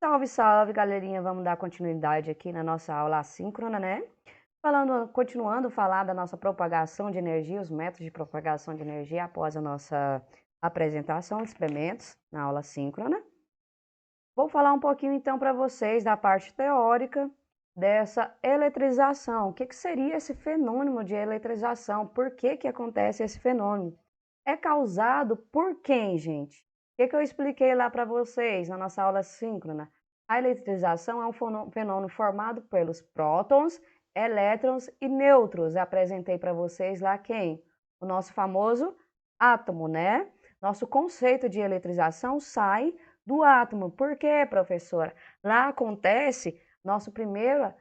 Salve, salve, galerinha! Vamos dar continuidade aqui na nossa aula assíncrona, né? Continuando a falar da nossa propagação de energia, os métodos de propagação de energia após a nossa apresentação de experimentos na aula síncrona. Vou falar um pouquinho então para vocês da parte teórica dessa eletrização. O que seria esse fenômeno de eletrização? Por que acontece esse fenômeno? É causado por quem, gente? O que eu expliquei lá para vocês na nossa aula síncrona? A eletrização é um fenômeno formado pelos prótons, elétrons e nêutrons. Eu apresentei para vocês lá quem? O nosso famoso átomo, né? Nosso conceito de eletrização sai do átomo. Por quê, professora? Lá acontece nosso primeiro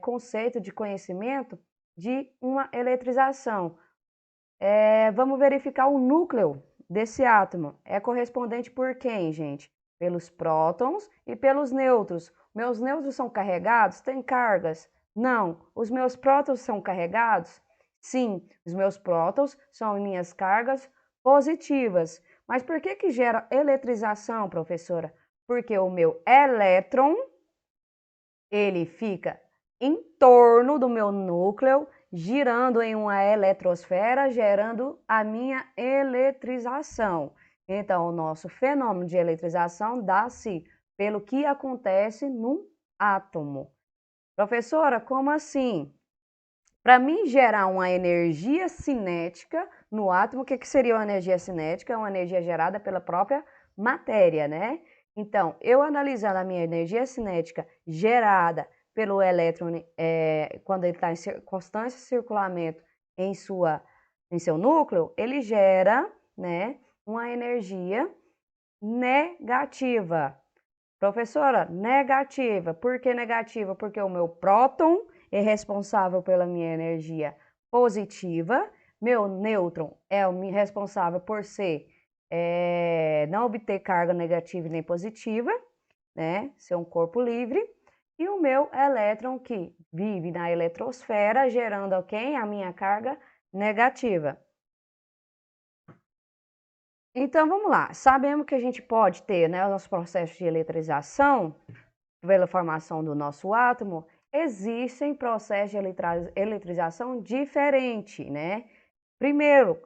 conceito de conhecimento de uma eletrização. Vamos verificar o núcleo desse átomo. É correspondente por quem, gente? Pelos prótons e pelos nêutrons. Meus nêutrons são carregados? Têm cargas? Não. Os meus prótons são carregados? Sim. Os meus prótons são minhas cargas positivas. Mas por que gera eletrização, professora? Porque o meu elétron, ele fica em torno do meu núcleo, girando em uma eletrosfera, gerando a minha eletrização. Então, o nosso fenômeno de eletrização dá-se pelo que acontece num átomo. Professora, como assim? Para mim gerar uma energia cinética no átomo, o que seria uma energia cinética? É uma energia gerada pela própria matéria, né? Então, eu analisando a minha energia cinética gerada pelo elétron, quando ele está em constante circulamento em seu núcleo, ele gera, né, uma energia negativa. Professora, negativa. Por que negativa? Porque o meu próton é responsável pela minha energia positiva, meu nêutron é o responsável por não obter carga negativa nem positiva, né? Ser um corpo livre, e o meu elétron que vive na eletrosfera, gerando quem? A minha carga negativa. Então, vamos lá. Sabemos que a gente pode ter, né, o nosso processo de eletrização, pela formação do nosso átomo, existem processos de eletrização diferentes, né?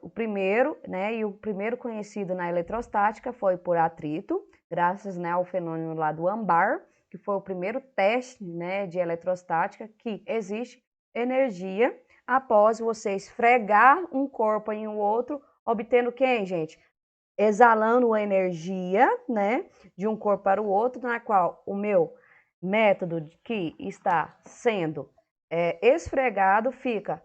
O primeiro, né, e o primeiro conhecido na eletrostática foi por atrito, graças, né, ao fenômeno lá do Ambar, que foi o primeiro teste, né, de eletrostática que existe energia após você esfregar um corpo em um outro, obtendo quem, gente? Exalando a energia, né, de um corpo para o outro, na qual o meu método que está sendo esfregado fica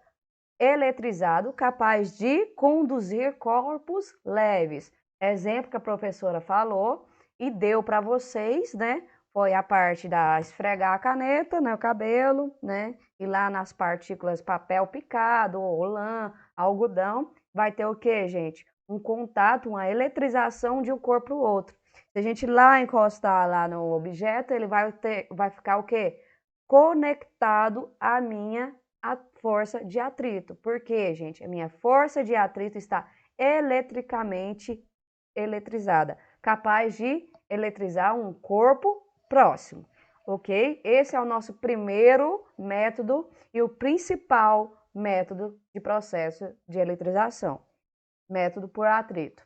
eletrizado, capaz de conduzir corpos leves. Exemplo que a professora falou e deu para vocês, né? Foi a parte da esfregar a caneta, né, o cabelo, né? E lá nas partículas papel picado, ou lã, algodão, vai ter o que, gente? Um contato, uma eletrização de um corpo para o outro. Se a gente lá encostar lá no objeto, ele vai ficar o quê? Conectado à minha força de atrito. Por quê, gente? A minha força de atrito está eletricamente eletrizada, capaz de eletrizar um corpo próximo, ok? Esse é o nosso primeiro método e o principal método de processo de eletrização, método por atrito.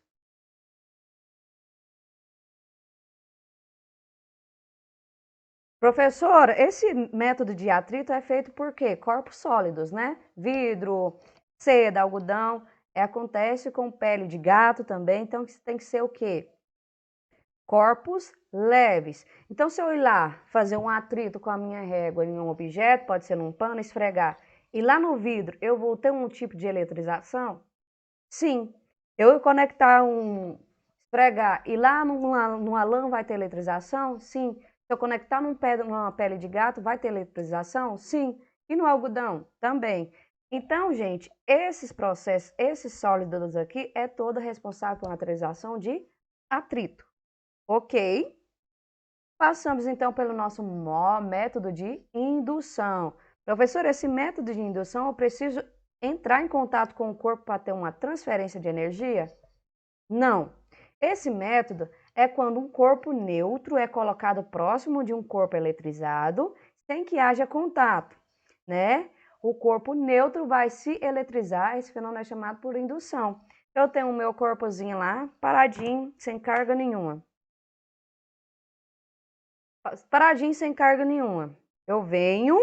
Professora, esse método de atrito é feito por quê? Corpos sólidos, né? Vidro, seda, algodão. Acontece com pele de gato também, então tem que ser o quê? Corpos leves. Então, se eu ir lá fazer um atrito com a minha régua em um objeto, pode ser num pano, esfregar, e lá no vidro eu vou ter um tipo de eletrização? Sim. Eu conectar esfregar, e lá numa lã vai ter eletrização? Sim. Se eu conectar numa pele de gato, vai ter eletrização? Sim. E no algodão? Também. Então, gente, esses processos, esses sólidos aqui, é todo responsável por uma eletrização de atrito. Ok? Passamos então pelo nosso método de indução. Professor, esse método de indução, eu preciso entrar em contato com o corpo para ter uma transferência de energia? Não. Esse método é quando um corpo neutro é colocado próximo de um corpo eletrizado, sem que haja contato, né? O corpo neutro vai se eletrizar, esse fenômeno é chamado por indução. Eu tenho o meu corpozinho lá, paradinho, sem carga nenhuma. Paradinho, sem carga nenhuma. Eu venho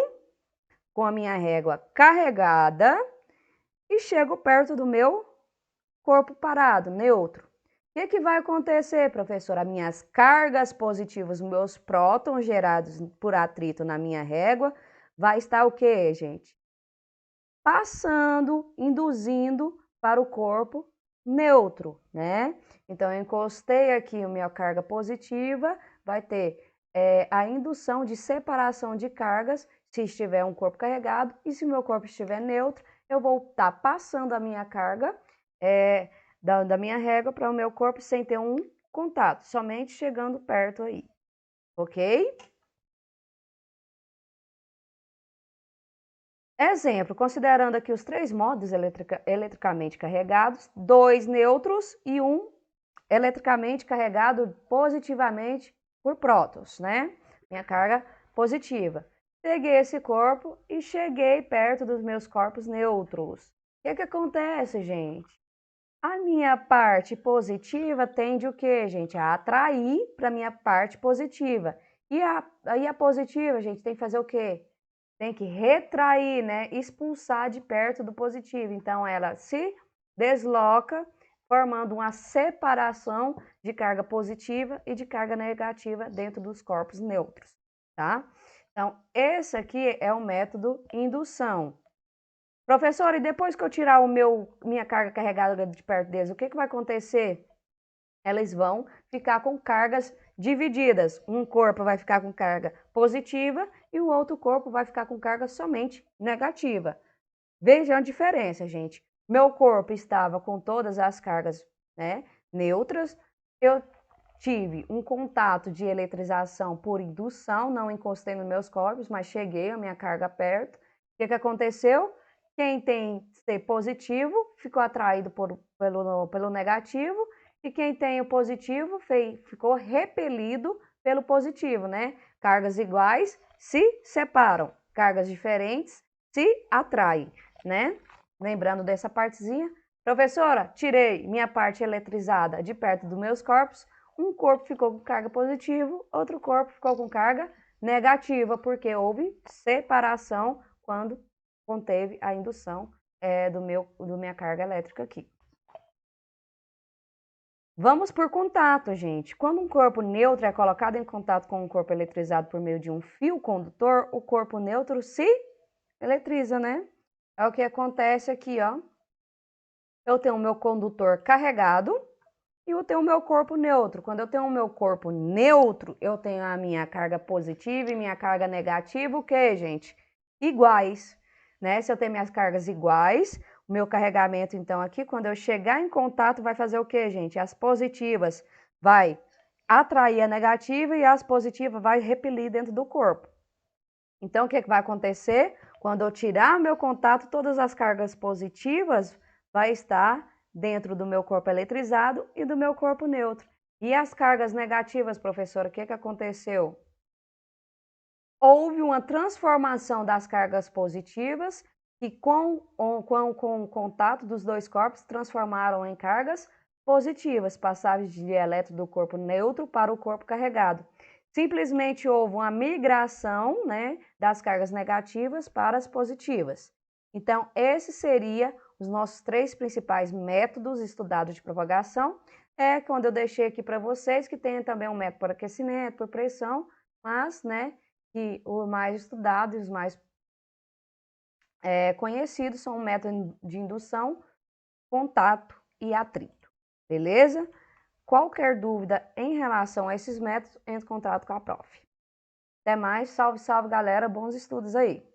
com a minha régua carregada e chego perto do meu corpo parado, neutro. O que vai acontecer, professora? As minhas cargas positivas, meus prótons gerados por atrito na minha régua, vai estar o quê, gente? Passando, induzindo para o corpo neutro, né? Então, eu encostei aqui a minha carga positiva, vai ter a indução de separação de cargas, se estiver um corpo carregado, e se o meu corpo estiver neutro, eu vou estar passando a minha carga da minha régua para o meu corpo sem ter um contato, somente chegando perto aí, ok? Exemplo, considerando aqui os 3 modos eletricamente carregados, 2 neutros e 1 eletricamente carregado positivamente por prótons, né? Minha carga positiva. Peguei esse corpo e cheguei perto dos meus corpos neutros. O que acontece, gente? A minha parte positiva tende o quê, gente? A atrair para a minha parte positiva. E a positiva, gente, tem que fazer o quê? Tem que retrair, né? Expulsar de perto do positivo. Então, ela se desloca, formando uma separação de carga positiva e de carga negativa dentro dos corpos neutros, tá? Então, esse aqui é o método indução. Professor, e depois que eu tirar minha carga carregada de perto deles, o que vai acontecer? Elas vão ficar com cargas divididas. Um corpo vai ficar com carga positiva e o outro corpo vai ficar com carga somente negativa. Vejam a diferença, gente. Meu corpo estava com todas as cargas, né, neutras. Eu tive um contato de eletrização por indução, não encostei nos meus corpos, mas cheguei a minha carga perto. O que aconteceu? Quem tem C positivo ficou atraído pelo negativo e quem tem o positivo ficou repelido pelo positivo, né? Cargas iguais se separam, cargas diferentes se atraem, né? Lembrando dessa partezinha. Professora, tirei minha parte eletrizada de perto dos meus corpos, um corpo ficou com carga positiva, outro corpo ficou com carga negativa, porque houve separação quando conteve a indução da minha carga elétrica aqui. Vamos por contato, gente. Quando um corpo neutro é colocado em contato com um corpo eletrizado por meio de um fio condutor, o corpo neutro se eletriza, né? É o que acontece aqui, ó. Eu tenho o meu condutor carregado e eu tenho o meu corpo neutro. Quando eu tenho o meu corpo neutro, eu tenho a minha carga positiva e minha carga negativa, o que, gente? Iguais, né? Se eu tenho minhas cargas iguais, o meu carregamento, então, aqui, quando eu chegar em contato, vai fazer o que, gente? As positivas vai atrair a negativa e as positivas vai repelir dentro do corpo. Então, o que vai acontecer? Quando eu tirar o meu contato, todas as cargas positivas vai estar dentro do meu corpo eletrizado e do meu corpo neutro. E as cargas negativas, professora, o que aconteceu? Houve uma transformação das cargas positivas que com o contato dos dois corpos transformaram em cargas positivas, passagem de elétron do corpo neutro para o corpo carregado. Simplesmente houve uma migração, né, das cargas negativas para as positivas. Então, esses seriam os nossos 3 principais métodos estudados de propagação. É quando eu deixei aqui para vocês, que tem também um método por aquecimento, por pressão, mas, né, que o mais estudado e os mais conhecidos são o método de indução, contato e atrito, beleza? Qualquer dúvida em relação a esses métodos, entre em contato com a prof. Até mais, salve, salve galera, bons estudos aí!